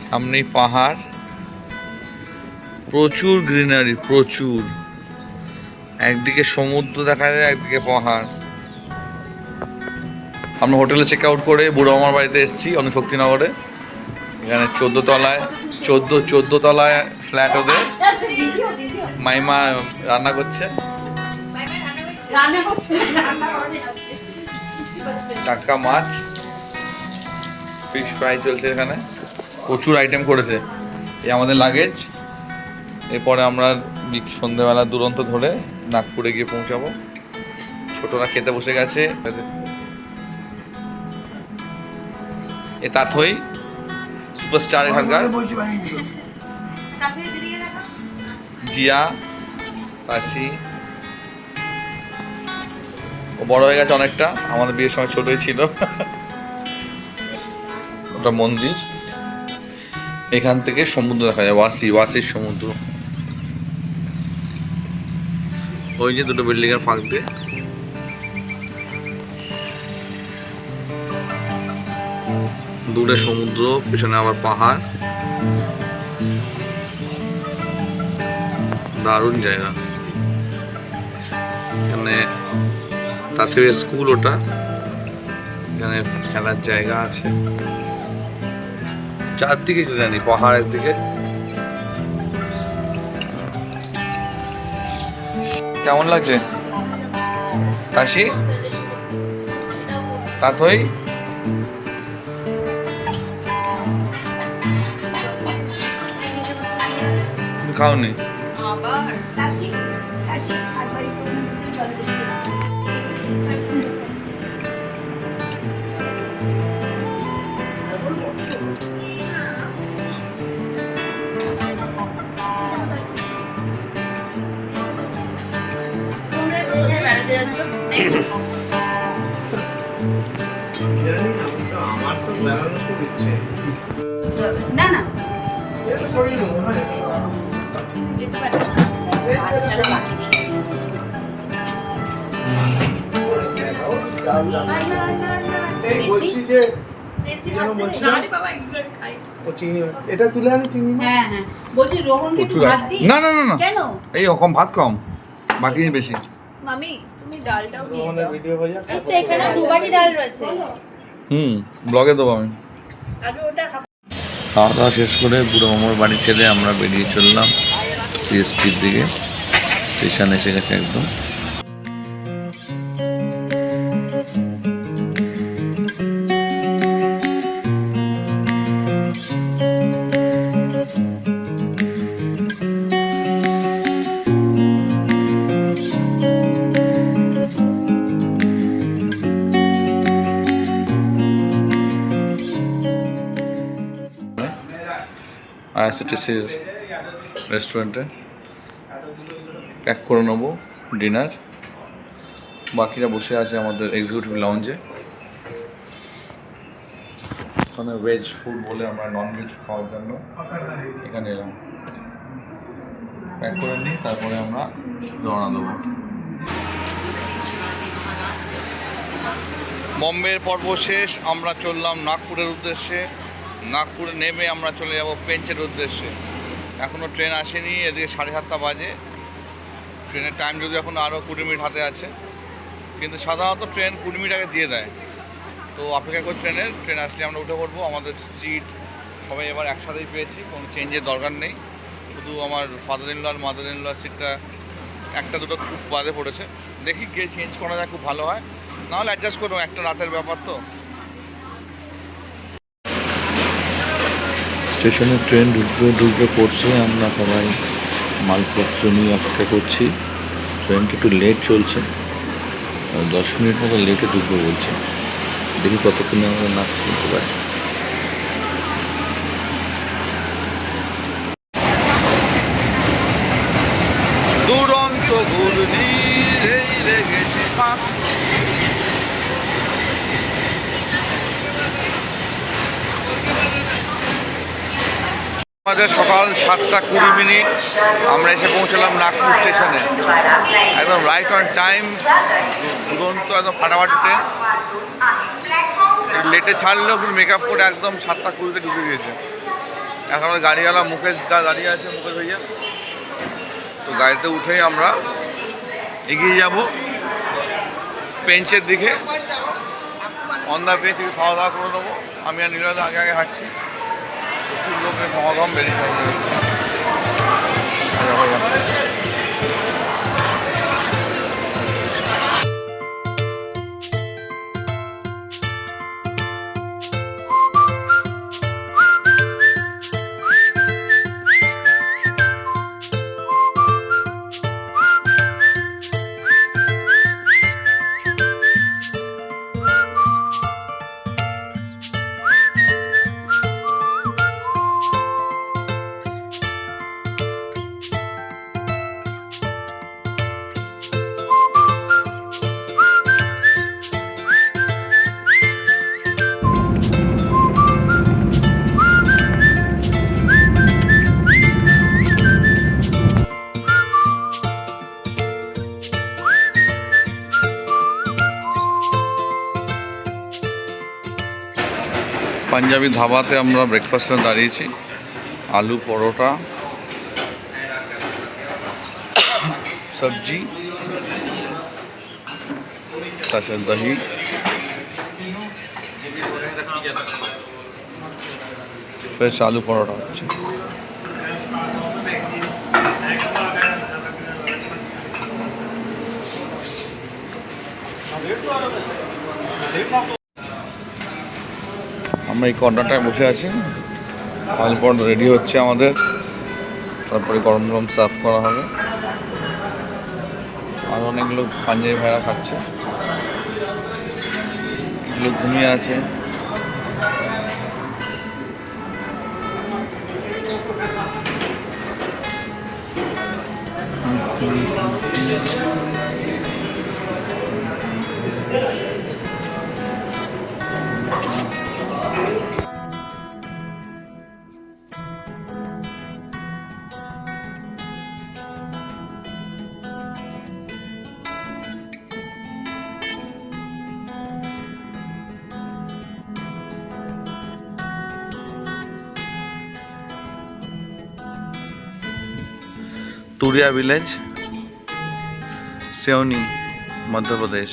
সামনেই পাহাড়, প্রচুর গ্রিনারি, প্রচুর। একদিকে সমুদ্র দেখা যায়, একদিকে পাহাড়। আমরা হোটেলে চেক আউট করে বুড়ো মামার বাড়িতে এসেছি অনুশক্তিনগরে। এখানে 14 তলায় 14 তলায় ফ্ল্যাট ওদের। মাইমা রান্না করছে, টাটকা মাছ, ফিশ ফ্রাই চলছে এখানে। প্রচুর আইটেম করেছে। এই আমাদের লাগেজ। এরপরে আমরা সন্ধ্যেবেলা দুরন্ত ধরে নাগপুরে গিয়ে পৌঁছাবো। ছোটরা খেতে বসে গেছে। এ তাথই সুপারস্টার এখানকার, জিয়া, তাসি। ও বড় হয়ে গেছে অনেকটা, আমাদের বিয়ের সময় ছোটই ছিল। ওটা মন্দির। এখান থেকে সমুদ্র দেখা যায়, ওয়াসির সমুদ্র। ওই যে দুটো বিল্ডিং এর ফাঁক দিয়ে। দূরে সমুদ্র, পেছনে আবার পাহাড়। দারুণ জায়গা। এখানে তাতে স্কুল ওটা। এখানে খেলার জায়গা আছে। চারদিকে জানি পাহাড়ের দিকে। কেমন লাগছে কাশি? তাতই খাওনি? না না এটা তুলে আনি চিনি। হ্যাঁ হ্যাঁ বলছি রোহন কি ভাত দি? না না না না, কেন? এই রকম ভাত কম, বাকি বেশি। মামি তুমি ডালটাও নিয়ে রোহনের যাও। ভিডিও হয়ে যাক। এই তো এখানে দুবারই ডাল রয়েছে। ব্লগে দেবো আমি। আগে ওটা খাওয়া দাওয়া শেষ করে বুড়ো মামার বাড়ি ছেড়ে আমরা বেরিয়ে চললাম সিএসটির দিকে। স্টেশন এসে গেছে একদম। আইআরসিটিসির রেস্টুরেন্টে প্যাক করে নেবো ডিনার। বাকিরা বসে আছে আমাদের এক্সিকিউটিভ লাউঞ্জে। ওখানে ভেজ ফুড বলে আমরা নন ভেজ খাওয়ার জন্য এখানে এলাম। প্যাক করে নিই, তারপরে আমরা রওনা দেবো। বম্বের পর্ব শেষ, আমরা চললাম নাগপুরের উদ্দেশ্যে। নাগপুরে নেমে আমরা চলে যাব পেঞ্চের উদ্দেশ্যে। এখনও ট্রেন আসেনি, এদিকে 7:30 বাজে। ট্রেনের টাইম যদি এখন আরও 20 মিনিট হাতে আছে, কিন্তু সাধারণত ট্রেন 20 মিনিট আগে দিয়ে দেয়। তো অপেক্ষা করে ট্রেন আসলে আমরা উঠে পড়বো। আমাদের সিট সবাই এবার একসাথেই পেয়েছি, কোনো চেঞ্জের দরকার নেই। শুধু আমার ফাদার ইন ল আর মাদার ইন লর সিটটা একটা দুটো খুব বাদে পড়েছে। দেখি গিয়ে চেঞ্জ করা যায়, খুব ভালো হয়। নাহলে অ্যাডজাস্ট করবো, একটা রাতের ব্যাপার তো। স্টেশনে ট্রেন ঢুকবে পড়ছে। আমরা সবাই মালপত্র নিয়ে অপেক্ষা করছি। ট্রেনটা একটু লেট চলছে, 10 মিনিট মতো লেটে ঢুকবে বলছে। দেখি কতক্ষণে আমরা নাচ শুনতে পারি। দুরন্ত ঘূর্ণি লেগেছে পাক। আমাদের সকাল 7:20 আমরা এসে পৌঁছলাম নাগপুর স্টেশনে, একদম রাইট অন টাইম। দুরন্ত একদম ফাটাফাটি ট্রেন। লেটে ছাড়লেও কিন্তু মেকআপ করে একদম 7:20 ঢুকে গিয়েছে। এখন আমাদের গাড়িওয়ালা মুকেশ দা দাঁড়িয়ে আছে, মুকেশ ভাইয়া। তো গাড়িতে উঠেই আমরা এগিয়ে যাব পেঞ্চের দিকে। অন দ্য পেঞ্চ থেকে খাওয়া দাওয়া করে নেবো। আমি আর নীলদা আগে আগে হাঁটছি। প্রচুর লোকের সমাগম বেরিয়ে পাঞ্জাবি ধাবাতে আমরা ব্রেকফাস্টে দাঁড়িয়েছি। আলু পরোটা, সবজি, তার সাথে দহি, ফ্রেশ আলু পরোটা হচ্ছে। আমরা এই কর্নারটায় বসে আছি। আলু পরোটা রেডি হচ্ছে আমাদের, তারপরে গরম গরম সার্ভ করা হবে। আর অনেক লোক পাঞ্জাবি ভাইরা খাচ্ছে, লোক ঘুমিয়ে আছে। तुरिया विलेज, सिवनी, मध्य प्रदेश।